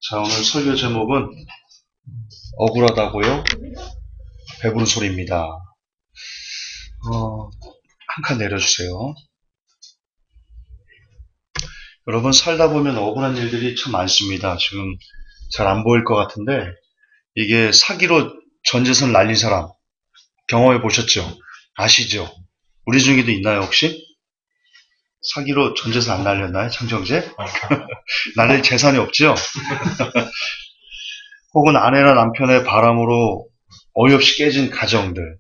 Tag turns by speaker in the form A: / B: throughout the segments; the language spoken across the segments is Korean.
A: 자, 오늘 설교 제목은 억울하다고요? 배부른 소리입니다. 한 칸 내려주세요. 여러분, 살다 보면 억울한 일들이 참 많습니다. 지금 잘 안 보일 것 같은데, 이게 사기로 전 재산 날린 사람 경험해 보셨죠? 아시죠? 우리 중에도 있나요, 혹시? 사기로 전 재산 안 날렸나요, 창정재? 날릴 재산이 없죠? 혹은 아내나 남편의 바람으로 어이없이 깨진 가정들,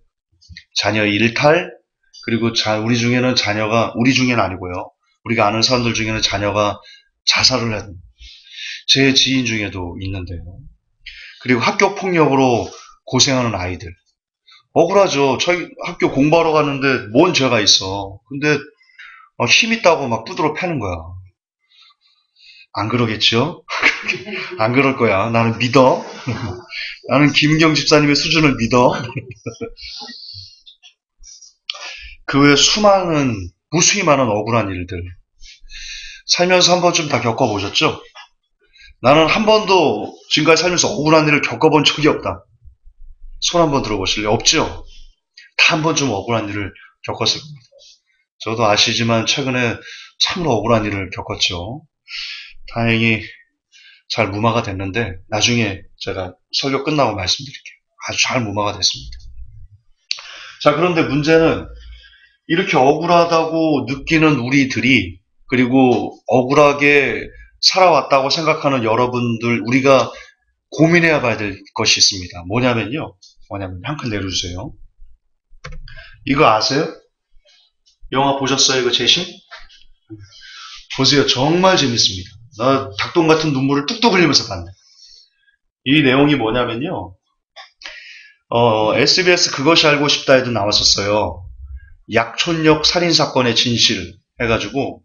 A: 자녀 일탈, 그리고 우리 중에는 자녀가, 우리 중에는 아니고요. 우리가 아는 사람들 중에는 자녀가 자살을 한 제 지인 중에도 있는데요. 그리고 학교 폭력으로 고생하는 아이들. 억울하죠. 저희 학교 공부하러 갔는데 뭔 죄가 있어. 근데 힘 있다고 막 두드러 패는 거야. 안 그러겠죠? 안 그럴 거야. 나는 믿어. 나는 김경 집사님의 수준을 믿어. 그 외에 수많은, 무수히 많은 억울한 일들. 살면서 한 번쯤 다 겪어보셨죠? 나는 한 번도 지금까지 살면서 억울한 일을 겪어본 적이 없다. 손 한번 들어보실래요? 없죠? 다 한 번쯤 억울한 일을 겪었을 겁니다. 저도 아시지만 최근에 참으로 억울한 일을 겪었죠. 다행히 잘 무마가 됐는데 나중에 제가 설교 끝나고 말씀드릴게요. 아주 잘 무마가 됐습니다. 자, 그런데 문제는 이렇게 억울하다고 느끼는 우리들이, 그리고 억울하게 살아왔다고 생각하는 여러분들, 우리가 고민해야 봐야 될 것이 있습니다. 뭐냐면 한 칸 내려주세요. 이거 아세요? 영화 보셨어요? 이거 제심? 보세요. 정말 재밌습니다. 나 닭똥 같은 눈물을 뚝뚝 흘리면서 봤네. 이 내용이 뭐냐면요. SBS 그것이 알고 싶다에도 나왔었어요. 약촌역 살인사건의 진실 해가지고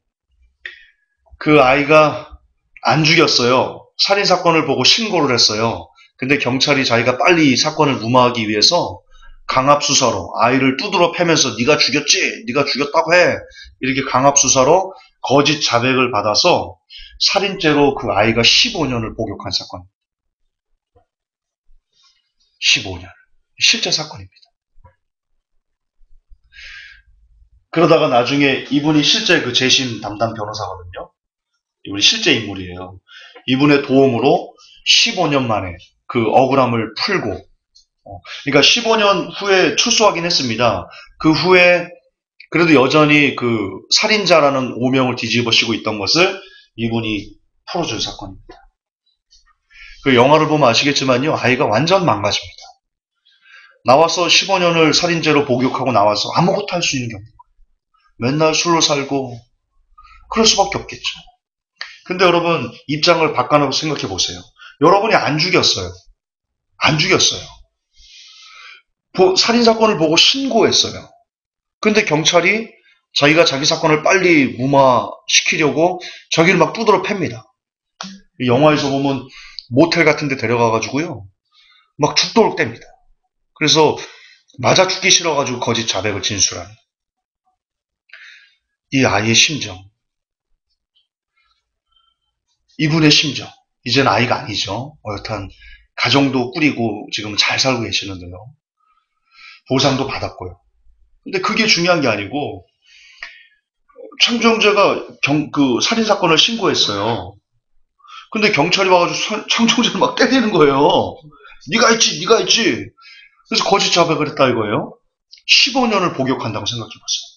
A: 그 아이가 안 죽였어요. 살인사건을 보고 신고를 했어요. 근데 경찰이 자기가 빨리 이 사건을 무마하기 위해서 강압수사로 아이를 두드러 패면서 네가 죽였지? 네가 죽였다고 해. 이렇게 강압수사로 거짓 자백을 받아서 살인죄로 그 아이가 15년을 복역한 사건. 15년. 실제 사건입니다. 그러다가 나중에 이분이 실제 그 재심 담당 변호사거든요. 이분이 실제 인물이에요. 이분의 도움으로 15년 만에 그 억울함을 풀고, 그러니까 15년 후에 출소하긴 했습니다. 그 후에 그래도 여전히 그 살인자라는 오명을 뒤집어씌고 있던 것을 이분이 풀어준 사건입니다. 그 영화를 보면 아시겠지만요, 아이가 완전 망가집니다. 나와서 15년을 살인죄로 복역하고 나와서 아무것도 할 수 있는 게 없는 거예요. 맨날 술로 살고 그럴 수밖에 없겠죠. 근데 여러분, 입장을 바꿔놓고 생각해 보세요. 여러분이 안 죽였어요. 안 죽였어요. 살인사건을 보고 신고했어요. 근데 경찰이 자기가 자기 사건을 빨리 무마시키려고 자기를 막 두드러 팹니다. 영화에서 보면 모텔 같은 데 데려가가지고요. 막 죽도록 뗍니다. 그래서 맞아 죽기 싫어가지고 거짓 자백을 진술하는. 이 아이의 심정. 이분의 심정. 이제는 아이가 아니죠. 여튼 가정도 꾸리고 지금 잘 살고 계시는데요. 보상도 받았고요. 근데 그게 중요한 게 아니고 창정재가 그 살인사건을 신고했어요. 근데 경찰이 와가지고 창정재를 막 때리는 거예요. 네가 했지, 네가 했지. 그래서 거짓 자백을 했다 이거예요. 15년을 복역한다고 생각해보세요.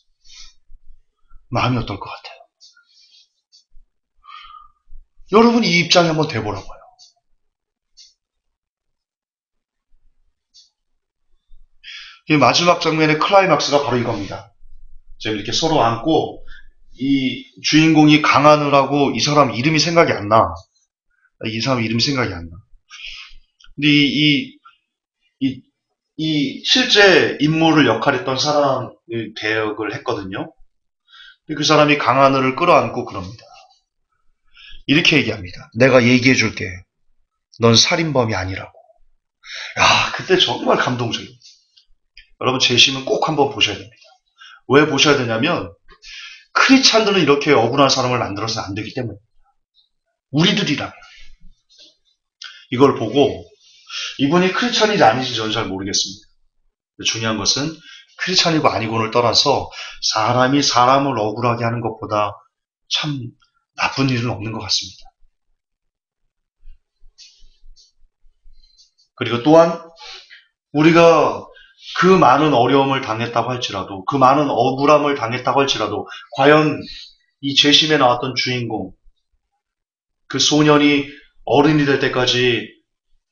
A: 마음이 어떨 것 같아요? 여러분이 이 입장에 한번 돼보라고요. 이 마지막 장면의 클라이막스가 바로 이겁니다. 지금 이렇게 서로 안고 이 주인공이 강하느라고 이 사람 이름이 생각이 안 나. 이 사람 이름이 생각이 안 나. 근데 이 실제 인물을 역할했던 사람을 대역을 했거든요. 그 사람이 강하늘을 끌어안고 그럽니다. 이렇게 얘기합니다. 내가 얘기해 줄게. 넌 살인범이 아니라고. 야, 그때 정말 감동적입니다. 여러분, 재심은 꼭 한번 보셔야 됩니다. 왜 보셔야 되냐면 크리스찬들은 이렇게 억울한 사람을 만들어서는 안 되기 때문입니다. 우리들이라면. 이걸 보고 이분이 크리스찬인지 아닌지 저는 잘 모르겠습니다. 중요한 것은 크리스찬이고 아니고를 떠나서 사람이 사람을 억울하게 하는 것보다 참 나쁜 일은 없는 것 같습니다. 그리고 또한 우리가 그 많은 어려움을 당했다고 할지라도, 그 많은 억울함을 당했다고 할지라도, 과연 이 재심에 나왔던 주인공, 그 소년이 어른이 될 때까지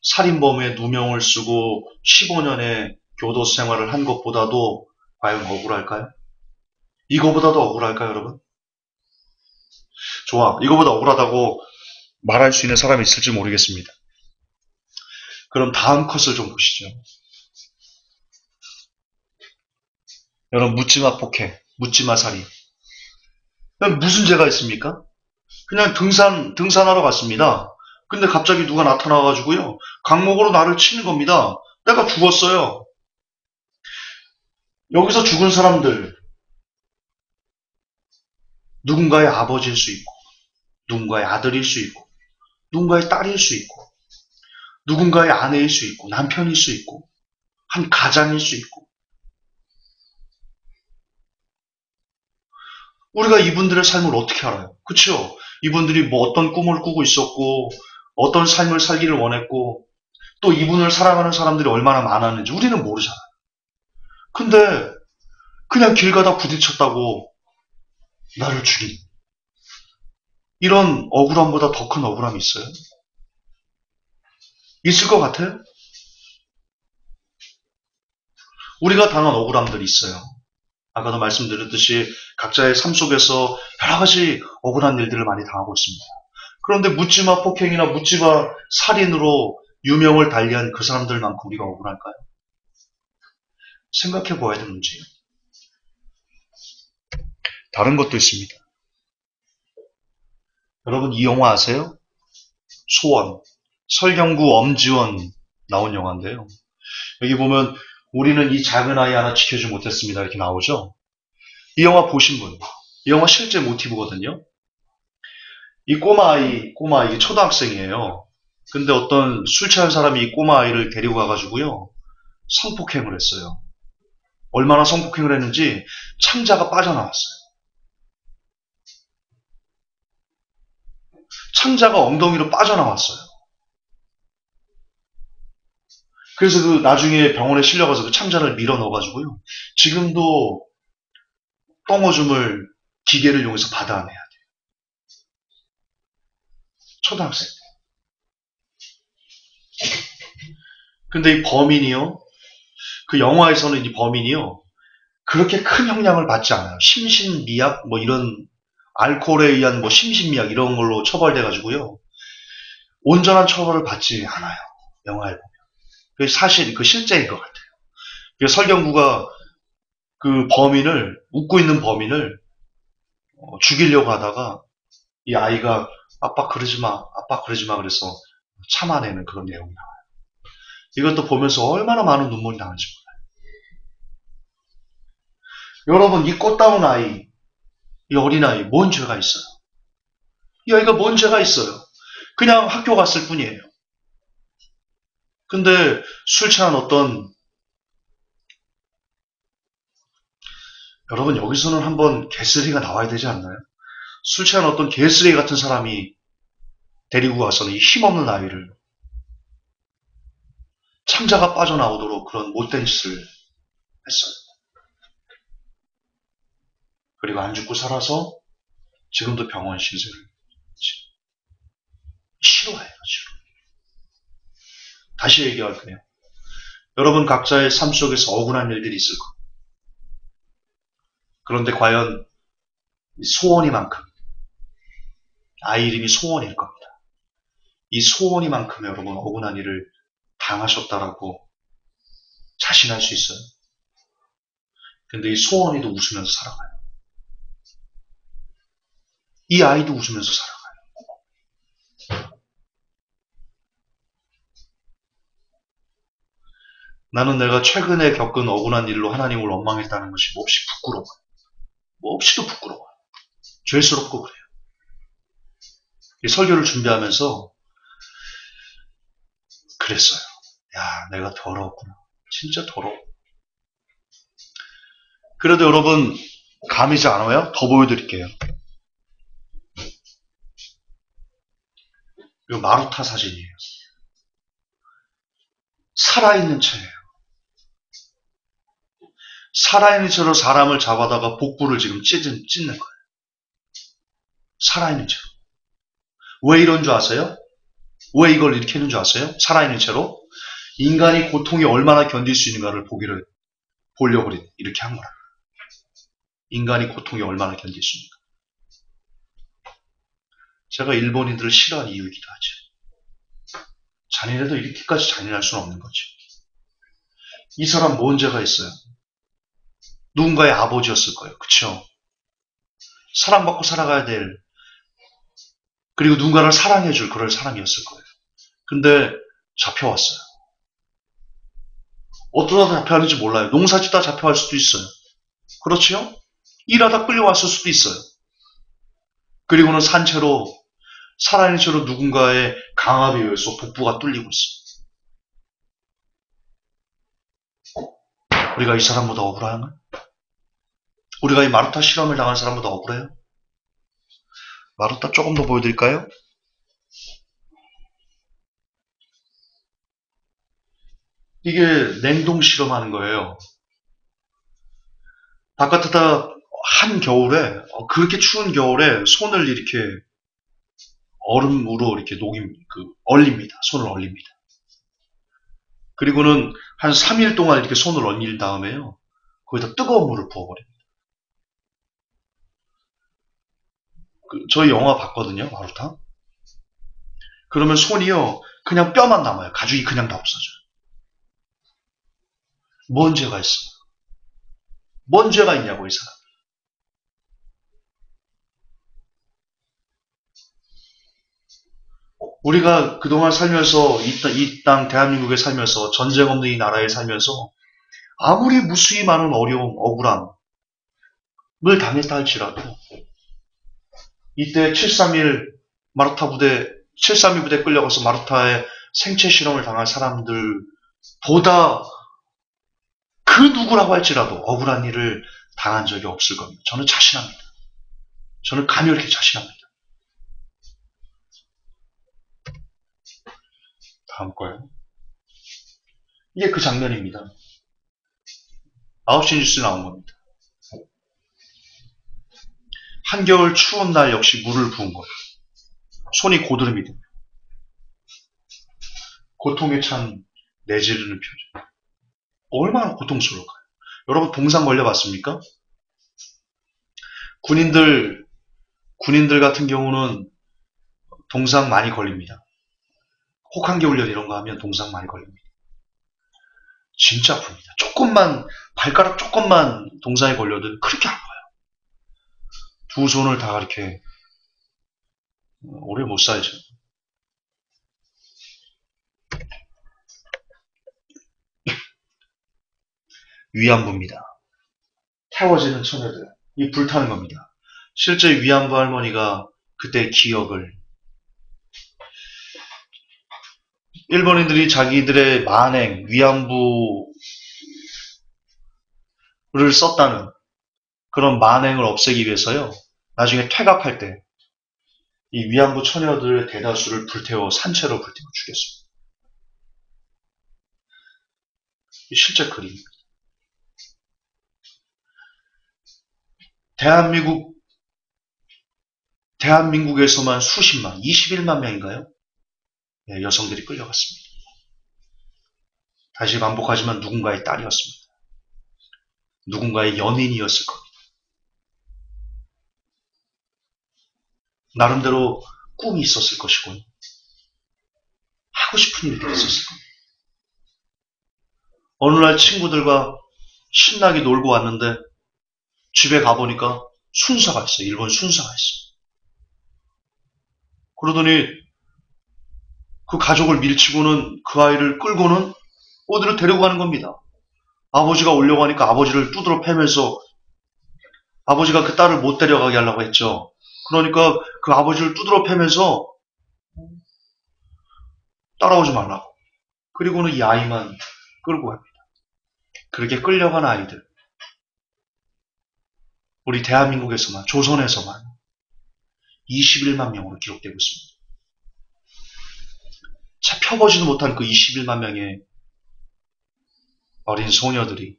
A: 살인범의 누명을 쓰고 15년의 교도소 생활을 한 것보다도 과연 억울할까요? 이거보다도 억울할까요, 여러분? 좋아, 이거보다 억울하다고 말할 수 있는 사람이 있을지 모르겠습니다. 그럼 다음 컷을 좀 보시죠. 여러분, 묻지마 폭행, 묻지마 살인. 무슨 죄가 있습니까? 그냥 등산하러 갔습니다. 근데 갑자기 누가 나타나가지고요, 강목으로 나를 치는 겁니다. 내가 죽었어요. 여기서 죽은 사람들, 누군가의 아버지일 수 있고, 누군가의 아들일 수 있고, 누군가의 딸일 수 있고, 누군가의 아내일 수 있고, 남편일 수 있고, 한 가장일 수 있고. 우리가 이분들의 삶을 어떻게 알아요? 그쵸? 이분들이 뭐 어떤 꿈을 꾸고 있었고, 어떤 삶을 살기를 원했고, 또 이분을 사랑하는 사람들이 얼마나 많았는지 우리는 모르잖아요. 근데 그냥 길 가다 부딪혔다고 나를 죽인, 이런 억울함보다 더 큰 억울함이 있어요? 있을 것 같아요? 우리가 당한 억울함들이 있어요. 아까도 말씀드렸듯이 각자의 삶 속에서 여러 가지 억울한 일들을 많이 당하고 있습니다. 그런데 묻지마 폭행이나 묻지마 살인으로 유명을 달리한 그 사람들만큼 우리가 억울할까요? 생각해 보아야 되는 문제예요. 다른 것도 있습니다. 여러분, 이 영화 아세요? 소원. 설경구 엄지원 나온 영화인데요. 여기 보면 우리는 이 작은 아이 하나 지켜주지 못했습니다. 이렇게 나오죠. 이 영화 보신 분. 이 영화 실제 모티브거든요. 이 꼬마 아이 초등학생이에요. 근데 어떤 술 취한 사람이 이 꼬마 아이를 데리고 가가지고요, 성폭행을 했어요. 얼마나 성폭행을 했는지 창자가 빠져나왔어요. 창자가 엉덩이로 빠져나왔어요. 그래서 그 나중에 병원에 실려가서 그 창자를 밀어 넣어가지고요, 지금도 똥오줌을 기계를 이용해서 받아내야 돼요. 초등학생 때. 근데 이 범인이요, 그 영화에서는 이 범인이요, 그렇게 큰 형량을 받지 않아요. 심신미약, 뭐 이런, 알코올에 의한 뭐 심신미약 이런 걸로 처벌돼가지고요, 온전한 처벌을 받지 않아요. 영화에 보면. 그 사실, 그 실제인 것 같아요. 그래서 설경구가 그 범인을, 웃고 있는 범인을 죽이려고 하다가 이 아이가 아빠 그러지 마, 아빠 그러지 마 그래서 참아내는 그런 내용이 나와요. 이것도 보면서 얼마나 많은 눈물이 나는지 몰라요. 여러분, 이 꽃다운 아이, 이 어린아이, 뭔 죄가 있어요? 이 아이가 뭔 죄가 있어요? 그냥 학교 갔을 뿐이에요. 근데 술 취한 어떤, 여러분 여기서는 한번 개쓰레기가 나와야 되지 않나요? 술 취한 어떤 개쓰레기 같은 사람이 데리고 가서는 이 힘없는 아이를 창자가 빠져나오도록 그런 못된 짓을 했어요. 그리고 안 죽고 살아서 지금도 병원 신세를 싫어해요, 지금. 다시 얘기할게요. 여러분 각자의 삶 속에서 억울한 일들이 있을 겁니다. 그런데 과연 소원이만큼, 아이 이름이 소원일 겁니다. 이 소원이만큼 여러분 억울한 일을 당하셨다라고 자신할 수 있어요? 근데 이 소원이도 웃으면서 살아가요. 이 아이도 웃으면서 살아가요. 나는 내가 최근에 겪은 억울한 일로 하나님을 원망했다는 것이 몹시 부끄러워요. 몹시도 부끄러워요. 죄스럽고 그래요. 이 설교를 준비하면서 그랬어요. 야, 내가 더러웠구나. 진짜 더러워. 그래도 여러분, 감이지 않아요? 더 보여드릴게요. 이거 마루타 사진이에요. 살아있는 채예요. 살아있는 채로 사람을 잡아다가 복부를 지금 찢는 거예요. 살아있는 채로. 왜 이런 줄 아세요? 왜 이걸 이렇게 했는 줄 아세요? 살아있는 채로? 인간이 고통이 얼마나 견딜 수 있는가를 보려고 이렇게 한 거라. 인간이 고통이 얼마나 견딜 수 있는가. 제가 일본인들을 싫어하는 이유이기도 하죠. 잔인해도 이렇게까지 잔인할 수는 없는 거죠. 이 사람 뭔 죄가 있어요? 누군가의 아버지였을 거예요. 그쵸? 사랑받고 살아가야 될, 그리고 누군가를 사랑해줄 그럴 사람이었을 거예요. 근데 잡혀왔어요. 어쩌다 잡혀왔는지 몰라요. 농사짓다 잡혀갈 수도 있어요. 그렇지요? 일하다 끌려왔을 수도 있어요. 그리고는 산채로, 살아있는 채로 누군가의 강압에 의해서 복부가 뚫리고 있어요. 우리가 이 사람보다 억울한가? 우리가 이 마루타 실험을 당한 사람보다 억울해요? 마루타 조금 더 보여드릴까요? 이게 냉동 실험하는 거예요. 바깥에다 한겨울에, 그렇게 추운 겨울에 손을 이렇게 얼음으로 이렇게 얼립니다. 손을 얼립니다. 그리고는 한 3일 동안 이렇게 손을 얼린 다음에요. 거기다 뜨거운 물을 부어버립니다. 저희 영화 봤거든요, 마루타. 그러면 손이요, 그냥 뼈만 남아요. 가죽이 그냥 다 없어져요. 뭔 죄가 있어요? 뭔 죄가 있냐고, 이 사람. 우리가 그동안 살면서, 이 땅, 대한민국에 살면서, 전쟁 없는 이 나라에 살면서, 아무리 무수히 많은 어려움, 억울함을 당했다 할지라도, 이때 732 부대 끌려가서 마루타의 생체 실험을 당한 사람들보다 그 누구라고 할지라도 억울한 일을 당한 적이 없을 겁니다. 저는 자신합니다. 저는 가멸하게 자신합니다. 다음 거예요. 이게 그 장면입니다. 9시 뉴스에 나온 겁니다. 한겨울 추운 날 역시 물을 부은 거예요. 손이 고드름이 됩니다. 고통에 찬 내지르는 표정. 얼마나 고통스러울까요? 여러분 동상 걸려봤습니까? 군인들 같은 경우는 동상 많이 걸립니다. 혹한기 훈련 이런 거 하면 동상 많이 걸립니다. 진짜 아픕니다. 발가락 조금만 동상에 걸려도 그렇게 아파요. 두 손을 다 이렇게, 오래 못 살죠. 위안부입니다. 태워지는 처녀들. 이 불타는 겁니다. 실제 위안부 할머니가 그때 기억을, 일본인들이 자기들의 만행, 위안부를 썼다는 그런 만행을 없애기 위해서요. 나중에 퇴각할 때 이 위안부 처녀들의 대다수를 산채로 불태워 죽였습니다. 이 실제 그림입니다. 대한민국에서만 수십만, 21만 명인가요? 네, 여성들이 끌려갔습니다. 다시 반복하지만 누군가의 딸이었습니다. 누군가의 연인이었을 겁니다. 나름대로 꿈이 있었을 것이고 하고 싶은 일들이 있었을 겁니다. 어느 날 친구들과 신나게 놀고 왔는데 집에 가보니까 순사가 있어요. 일본 순사가 있어요. 그러더니 그 가족을 밀치고는 그 아이를 끌고는 어디로 데리고 가는 겁니다. 아버지가 오려고 하니까 아버지를 두드러 패면서 아버지가 그 딸을 못 데려가게 하려고 했죠. 그러니까 그 아버지를 두드러 패면서 따라오지 말라고. 그리고는 이 아이만 끌고 갑니다. 그렇게 끌려간 아이들, 우리 대한민국에서만, 조선에서만 21만 명으로 기록되고 있습니다. 채 펴보지도 못한 그 21만 명의 어린 소녀들이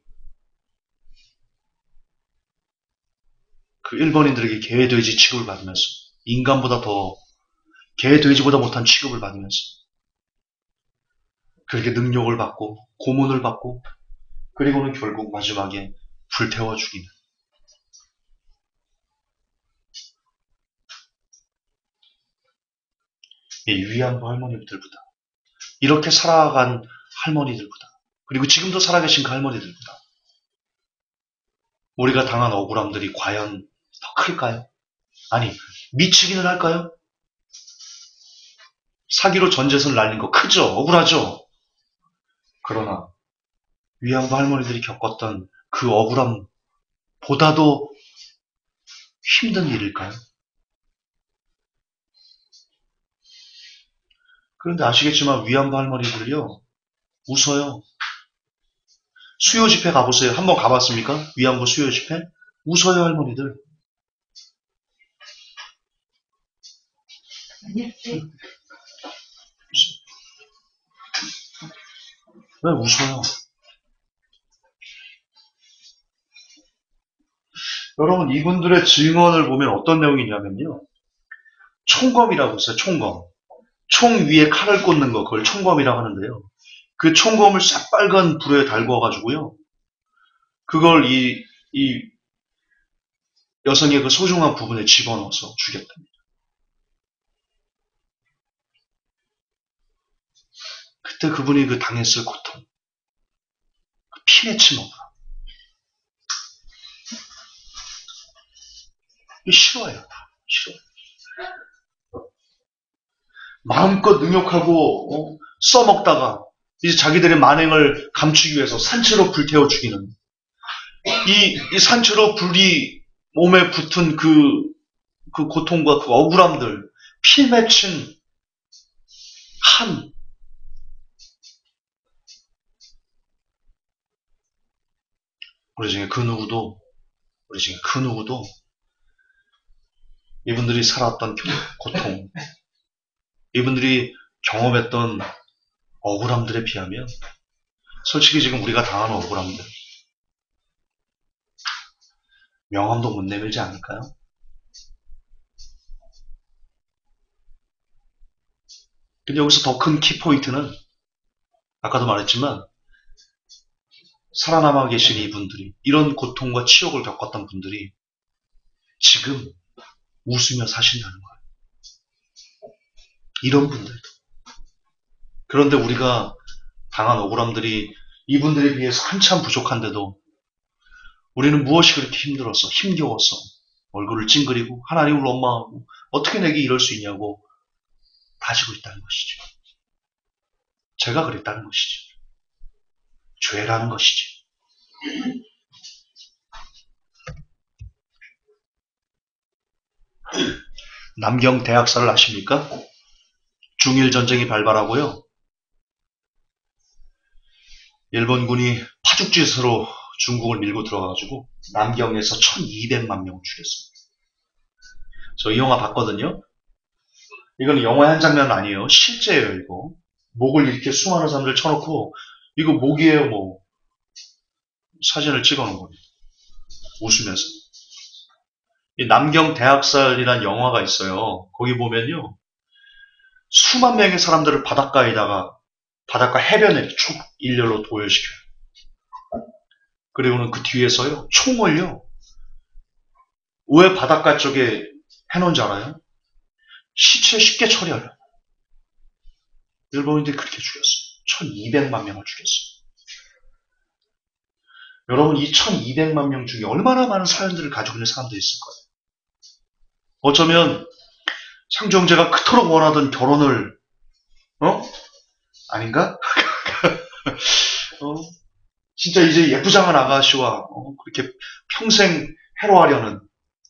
A: 그 일본인들에게 개, 돼지 취급을 받으면서, 인간보다 더 개, 돼지보다 못한 취급을 받으면서 그렇게 능욕을 받고 고문을 받고, 그리고는 결국 마지막에 불태워 죽이는, 이 위안부 할머니들보다, 이렇게 살아간 할머니들보다, 그리고 지금도 살아계신 그 할머니들보다 우리가 당한 억울함들이 과연 더 클까요? 아니, 미치기는 할까요? 사기로 전 재산 날린 거 크죠? 억울하죠? 그러나 위안부 할머니들이 겪었던 그 억울함보다도 힘든 일일까요? 그런데 아시겠지만 위안부 할머니들요, 웃어요. 수요 집회 가보세요. 한번 가봤습니까? 위안부 수요 집회? 웃어요, 할머니들. 왜 웃어요? 여러분, 이분들의 증언을 보면 어떤 내용이냐면요. 총검이라고 있어요, 총검. 총 위에 칼을 꽂는 거, 그걸 총검이라고 하는데요. 그 총검을 새빨간 불에 달궈가지고요. 그걸 이 여성의 그 소중한 부분에 집어넣어서 죽였답니다. 그때 그분이 그 당했을 고통, 그 피맺힌 억울함. 싫어요. 싫어요. 마음껏 능욕하고 써먹다가 이제 자기들의 만행을 감추기 위해서 산채로 불태워 죽이는, 이 산채로 불이 몸에 붙은 그 고통과 그 억울함들, 피 맺힌 한, 우리 중에 그 누구도 이분들이 살았던 고통, 이분들이 경험했던 억울함들에 비하면 솔직히 지금 우리가 당하는 억울함들 명함도 못 내밀지 않을까요? 근데 여기서 더 큰 키포인트는 아까도 말했지만 살아남아 계신 이분들이, 이런 고통과 치욕을 겪었던 분들이 지금 웃으며 사신다는 거예요. 이런 분들도. 그런데 우리가 당한 억울함들이 이분들에 비해서 한참 부족한데도 우리는 무엇이 그렇게 힘들었어, 힘겨웠어, 얼굴을 찡그리고 하나님을 원망하고 어떻게 내게 이럴 수 있냐고 다지고 있다는 것이죠. 제가 그랬다는 것이죠. 죄라는 것이죠. 남경 대학살을 아십니까? 중일 전쟁이 발발하고요. 일본군이 파죽지세로 중국을 밀고 들어가가지고 남경에서 1200만 명을 죽였습니다. 저 이 영화 봤거든요. 이건 영화의 한 장면은 아니에요. 실제예요, 이거. 목을 이렇게 수많은 사람들 쳐놓고 이거 목이에요, 뭐. 사진을 찍어놓은 거예요. 웃으면서. 이 남경 대학살이라는 영화가 있어요. 거기 보면요. 수만 명의 사람들을 바닷가 해변에 쭉 일렬로 도열시켜요. 그리고는 그 뒤에서요, 총을요, 왜 바닷가 쪽에 해놓은 줄 알아요? 시체 쉽게 처리하려고. 일본인들이 그렇게 죽였어요. 1200만 명을 죽였어요. 여러분, 이 1200만 명 중에 얼마나 많은 사연들을 가지고 있는 사람들이 있을 거예요. 어쩌면 상정제가 그토록 원하던 결혼을 아닌가? 진짜 이제 예쁘장한 아가씨와 그렇게 평생 해로하려는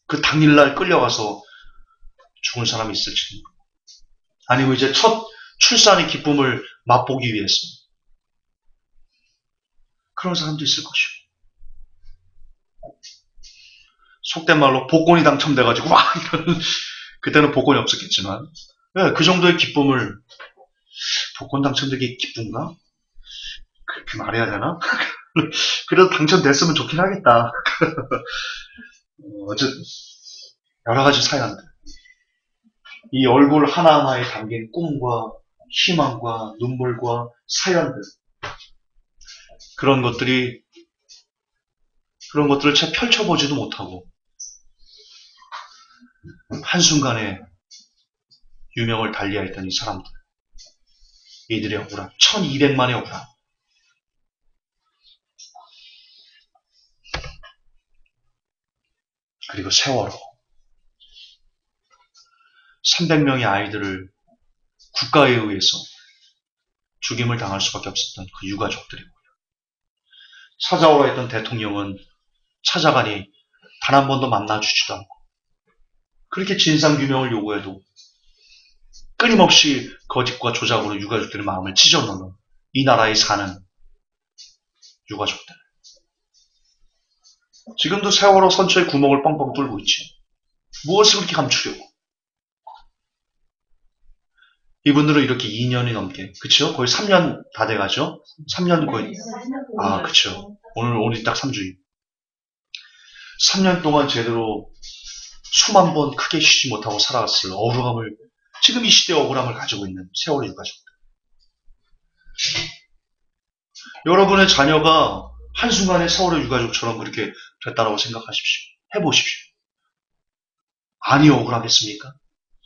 A: 그 당일날 끌려가서 죽은 사람이 있을지도 모르고, 아니고 이제 첫 출산의 기쁨을 맛보기 위해서 그런 사람도 있을 것이고. 속된 말로 복권이 당첨돼가지고 와 이런 그때는 복권이 없었겠지만 네, 그 정도의 기쁨을 복권 당첨되기 기쁜가? 그렇게 말해야 되나? 그래도 당첨됐으면 좋긴 하겠다. 어쨌든 여러 가지 사연들. 이 얼굴 하나하나에 담긴 꿈과 희망과 눈물과 사연들. 그런 것들을 채 펼쳐보지도 못하고 한순간에 유명을 달리하였던 이 사람들. 이들의 억울함. 1200만의 억울함. 그리고 세월호. 300명의 아이들을 국가에 의해서 죽임을 당할 수밖에 없었던 그 유가족들이고요. 찾아오라 했던 대통령은 찾아가니 단 한 번도 만나주지도 않고 그렇게 진상규명을 요구해도 끊임없이 거짓과 조작으로 유가족들의 마음을 찢어놓는 이 나라에 사는 유가족들. 지금도 세월호 선처에 구멍을 뻥뻥 뚫고 있지. 무엇을 그렇게 감추려고. 이분들은 이렇게 2년이 넘게, 그쵸? 거의 3년 다 돼가죠? 3년 거의, 그쵸. 오늘이 딱 3주일. 3년 동안 제대로 수만 번 크게 쉬지 못하고 살아갔을 억울함을, 지금 이 시대의 억울함을 가지고 있는 세월호 유가족들. 여러분의 자녀가 한순간에 세월호 유가족처럼 그렇게 됐다라고 생각하십시오. 해보십시오. 아니 억울하겠습니까?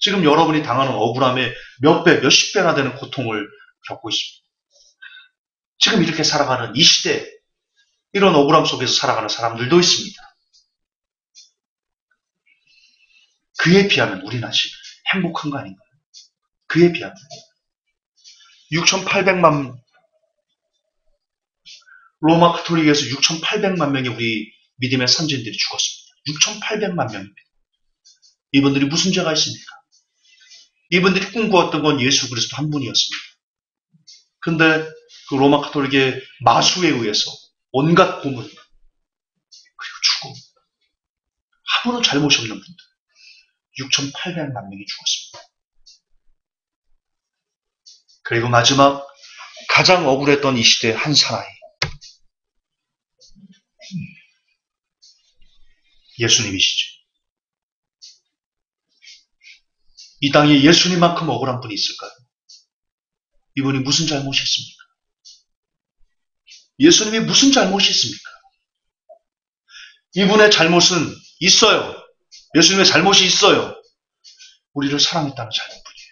A: 지금 여러분이 당하는 억울함의 몇 배, 몇십 배나 되는 고통을 겪고 있습니다. 지금 이렇게 살아가는 이 시대, 이런 억울함 속에서 살아가는 사람들도 있습니다. 그에 비하면 우리는 아직 행복한 거 아닌가요? 그에 비하면 6,800만 로마 가톨릭에서 6,800만 명의 우리 믿음의 선진들이 죽었습니다. 6,800만 명입니다. 이분들이 무슨 죄가 있습니까? 이분들이 꿈꾸었던 건 예수 그리스도 한 분이었습니다. 근데 그 로마 가톨릭의 마수에 의해서 온갖 고문 그리고 죽음 아무런 잘못이 없는 분들 6,800만 명이 죽었습니다. 그리고 마지막 가장 억울했던 이 시대의 한 사나이 예수님이시죠. 이 땅에 예수님만큼 억울한 분이 있을까요? 이분이 무슨 잘못이 있습니까? 예수님이 무슨 잘못이 있습니까? 이분의 잘못은 있어요. 예수님의 잘못이 있어요. 우리를 사랑했다는 잘못뿐이에요.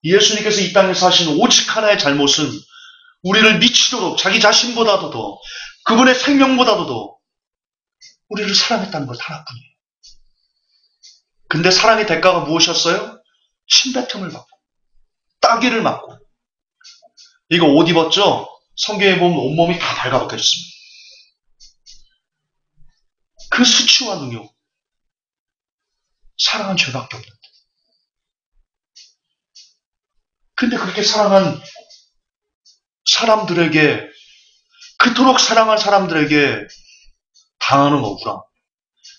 A: 예수님께서 이 땅에서 하신 오직 하나의 잘못은 우리를 미치도록 자기 자신보다도 더 그분의 생명보다도 더 우리를 사랑했다는 것 하나뿐이에요. 근데 사랑의 대가가 무엇이었어요? 침뱉음을 받고 따귀를 맞고 이거 옷 입었죠? 성경에 보면 온몸이 다 발가벗겨졌습니다. 그 수치와 능욕 사랑한 죄밖에 없는데 근데 그렇게 사랑한 사람들에게 그토록 사랑한 사람들에게 당하는 억울함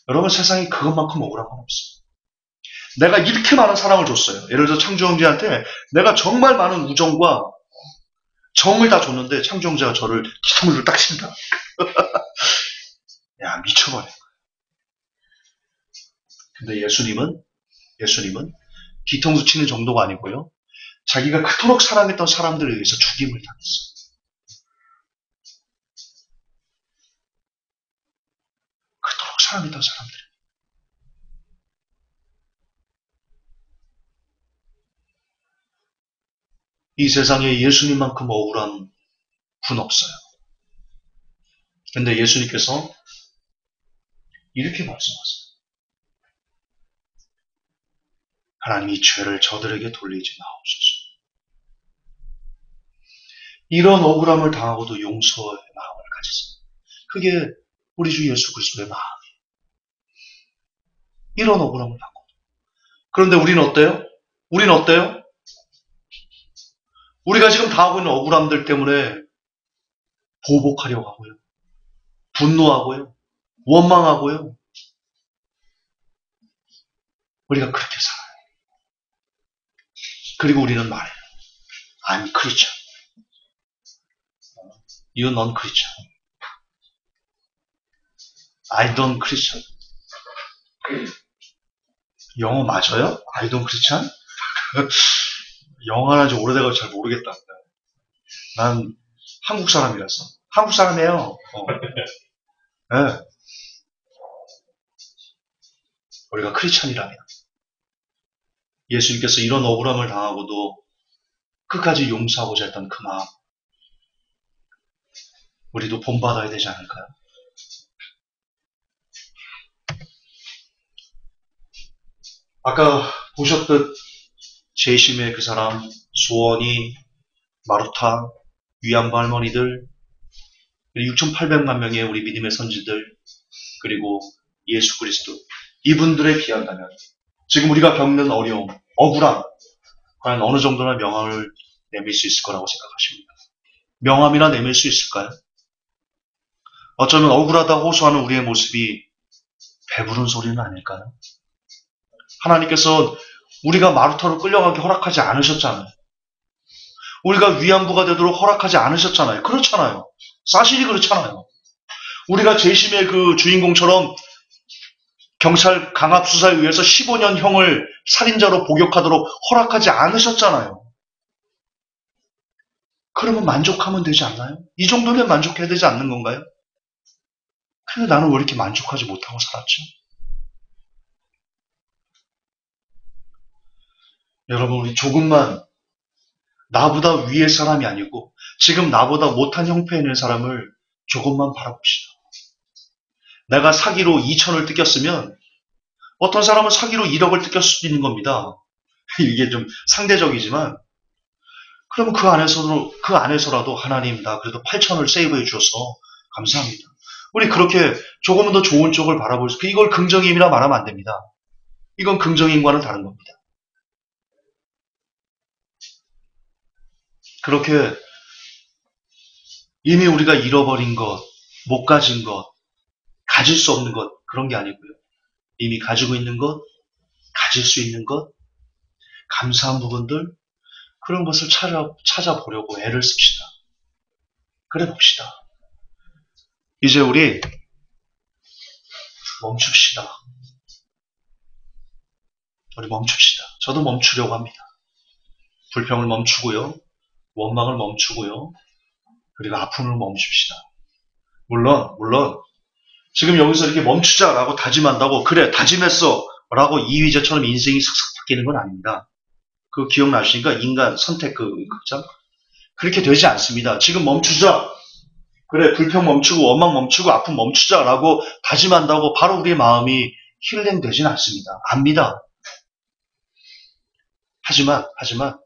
A: 여러분 세상에 그것만큼 억울한 건 없어요. 내가 이렇게 많은 사랑을 줬어요. 예를 들어 창조 형제한테 내가 정말 많은 우정과 정을 다 줬는데 창조 형제가 저를 뒤통수를 딱 친다. 야 미쳐버려. 근데 예수님은 뒤통수 치는 정도가 아니고요. 자기가 그토록 사랑했던 사람들에 의해서 죽임을 당했어요. 그토록 사랑했던 사람들. 이 세상에 예수님만큼 억울한 분 없어요. 근데 예수님께서 이렇게 말씀하세요. 하나님 이 죄를 저들에게 돌리지 마옵소서. 이런 억울함을 당하고도 용서의 마음을 가지세요. 그게 우리 주 예수 그리스도의 마음이에요. 이런 억울함을 받고. 그런데 우리는 어때요? 우리가 지금 당하고 있는 억울함들 때문에 보복하려고 하고요. 분노하고요. 원망하고요. 우리가 그렇게 살아요. 그리고 우리는 말해요. I'm Christian. You non-Christian. I don't Christian. 영어 맞아요? I don't Christian? 영어 하는 지 오래돼가지고 잘 모르겠다. 난 한국 사람이라서. 한국 사람이에요. 네. 우리가 크리스찬이라면 예수님께서 이런 억울함을 당하고도 끝까지 용서하고자 했던 그 마음, 우리도 본받아야 되지 않을까요? 아까 보셨듯 재심의 그 사람, 소원이, 마루타, 위안부 할머니들, 6,800만 명의 우리 믿음의 선지들, 그리고 예수 그리스도, 이분들에 비한다면 지금 우리가 겪는 어려움, 억울함, 과연 어느 정도나 명함을 내밀 수 있을 거라고 생각하십니까? 명함이나 내밀 수 있을까요? 어쩌면 억울하다 호소하는 우리의 모습이 배부른 소리는 아닐까요? 하나님께서 우리가 마루타로 끌려가게 허락하지 않으셨잖아요. 우리가 위안부가 되도록 허락하지 않으셨잖아요. 그렇잖아요. 사실이 그렇잖아요. 우리가 재심의 그 주인공처럼 경찰 강압수사에 의해서 15년 형을 살인자로 복역하도록 허락하지 않으셨잖아요. 그러면 만족하면 되지 않나요? 이 정도면 만족해야 되지 않는 건가요? 근데 나는 왜 이렇게 만족하지 못하고 살았죠? 여러분, 우리 조금만 나보다 위의 사람이 아니고 지금 나보다 못한 형편에 있는 사람을 조금만 바라봅시다. 내가 사기로 2천을 뜯겼으면 어떤 사람은 사기로 1억을 뜯겼을 수도 있는 겁니다. 이게 좀 상대적이지만 그러면 그 안에서라도 하나님 나 그래도 8천을 세이브해 주셔서 감사합니다. 우리 그렇게 조금은 더 좋은 쪽을 바라볼 수, 이걸 긍정임이라 말하면 안 됩니다. 이건 긍정임과는 다른 겁니다. 그렇게 이미 우리가 잃어버린 것, 못 가진 것, 가질 수 없는 것, 그런 게 아니고요. 이미 가지고 있는 것, 가질 수 있는 것, 감사한 부분들, 그런 것을 찾아보려고 애를 씁시다. 그래 봅시다. 이제 우리 멈춥시다. 우리 멈춥시다. 저도 멈추려고 합니다. 불평을 멈추고요. 원망을 멈추고요. 그리고 아픔을 멈춥시다. 물론 지금 여기서 이렇게 멈추자라고 다짐한다고 그래 다짐했어 라고 이휘재처럼 인생이 싹싹 바뀌는 건 아닙니다. 그거 기억나시니까 인간 선택 그 극장? 그렇게 되지 않습니다. 지금 멈추자. 그래 불평 멈추고 원망 멈추고 아픔 멈추자라고 다짐한다고 바로 우리의 마음이 힐링되지는 않습니다. 압니다. 하지만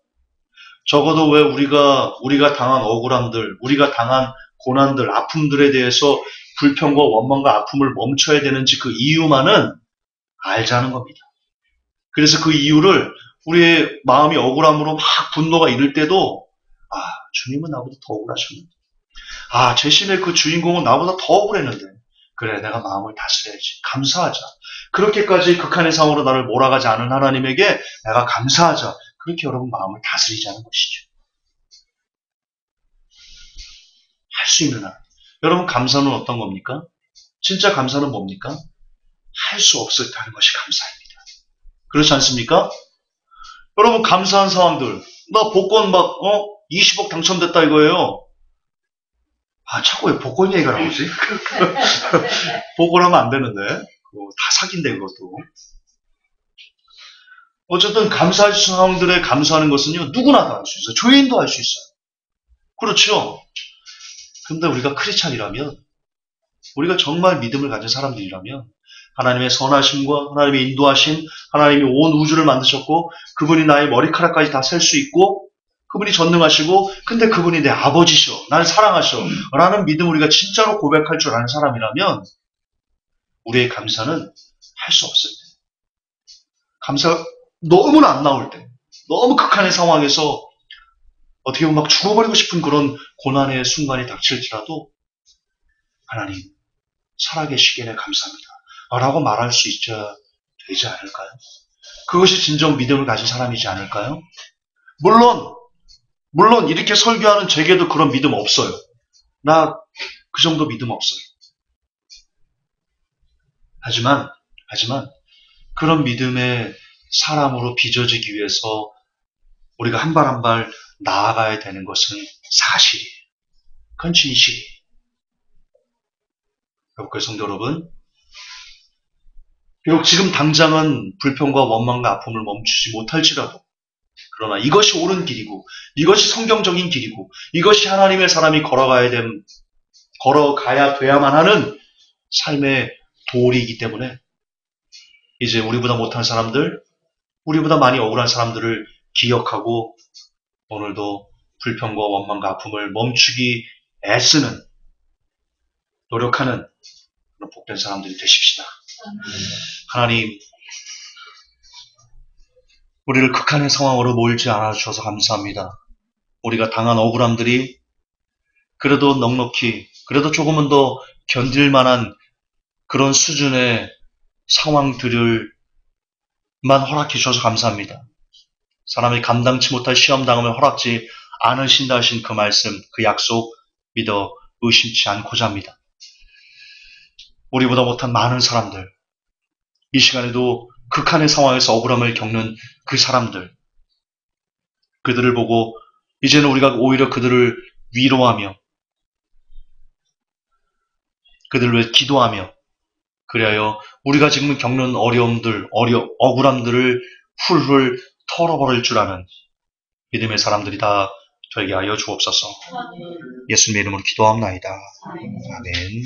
A: 적어도 왜 우리가 당한 억울함들, 우리가 당한 고난들, 아픔들에 대해서 불평과 원망과 아픔을 멈춰야 되는지 그 이유만은 알자는 겁니다. 그래서 그 이유를 우리의 마음이 억울함으로 막 분노가 이를 때도 주님은 나보다 더 억울하셨는데 재심의 그 주인공은 나보다 더 억울했는데 그래 내가 마음을 다스려야지. 감사하자. 그렇게까지 극한의 상황으로 나를 몰아가지 않은 하나님에게 내가 감사하자. 그렇게 여러분 마음을 다스리자는 것이죠. 할 수 있는 한. 여러분 감사는 어떤 겁니까? 진짜 감사는 뭡니까? 할 수 없을 때 하는 것이 감사입니다. 그렇지 않습니까? 여러분 감사한 상황들. 나 복권 20억 당첨됐다 이거예요. 자꾸 왜 복권 얘기가 나오지? 복권하면 안 되는데. 다 사기인데 그것도. 어쨌든 감사할 상황들에 감사하는 것은요. 누구나 다 할 수 있어요. 죄인도 할 수 있어요. 그렇죠? 근데 우리가 크리스찬이라면 우리가 정말 믿음을 가진 사람들이라면 하나님의 선하심과 하나님의 인도하심, 하나님이 온 우주를 만드셨고 그분이 나의 머리카락까지 다 셀 수 있고 그분이 전능하시고 근데 그분이 내 아버지셔, 날 사랑하셔 라는 믿음 우리가 진짜로 고백할 줄 아는 사람이라면 우리의 감사는 할 수 없을 때, 감사가 너무나 안 나올 때, 너무 극한의 상황에서 어떻게 보면 막 죽어버리고 싶은 그런 고난의 순간이 닥칠지라도 하나님 살아계시기에 감사합니다 라고 말할 수 있어야 되지 않을까요? 그것이 진정 믿음을 가진 사람이지 않을까요? 물론 이렇게 설교하는 제게도 그런 믿음 없어요. 나 그 정도 믿음 없어요. 하지만 그런 믿음의 사람으로 빚어지기 위해서 우리가 한 발 한 발 나아가야 되는 것은 사실이에요. 그건 진실이에요. 그러니까 성도 여러분, 비록 지금 당장은 불평과 원망과 아픔을 멈추지 못할지라도 그러나 이것이 옳은 길이고 이것이 성경적인 길이고 이것이 하나님의 사람이 걸어가야 돼야만 하는 삶의 도리이기 때문에 이제 우리보다 못한 사람들, 우리보다 많이 억울한 사람들을 기억하고 오늘도 불평과 원망과 아픔을 멈추기 애쓰는 노력하는 그런 복된 사람들이 되십시다. 하나님, 우리를 극한의 상황으로 몰지 않아 주셔서 감사합니다. 우리가 당한 억울함들이 그래도 넉넉히, 그래도 조금은 더 견딜 만한 그런 수준의 상황들을 만 허락해 주셔서 감사합니다. 사람이 감당치 못할 시험당함을 허락지 않으신다 하신 그 말씀, 그 약속 믿어 의심치 않고자 합니다. 우리보다 못한 많은 사람들, 이 시간에도 극한의 상황에서 억울함을 겪는 그 사람들, 그들을 보고 이제는 우리가 오히려 그들을 위로하며 그들을 위해 기도하며 그리하여 우리가 지금 겪는 어려움들, 억울함들을 훌훌 털어버릴 줄 아는 믿음의 사람들이 다 되게 하여 주옵소서. 예수님의 이름으로 기도합나이다. 아멘.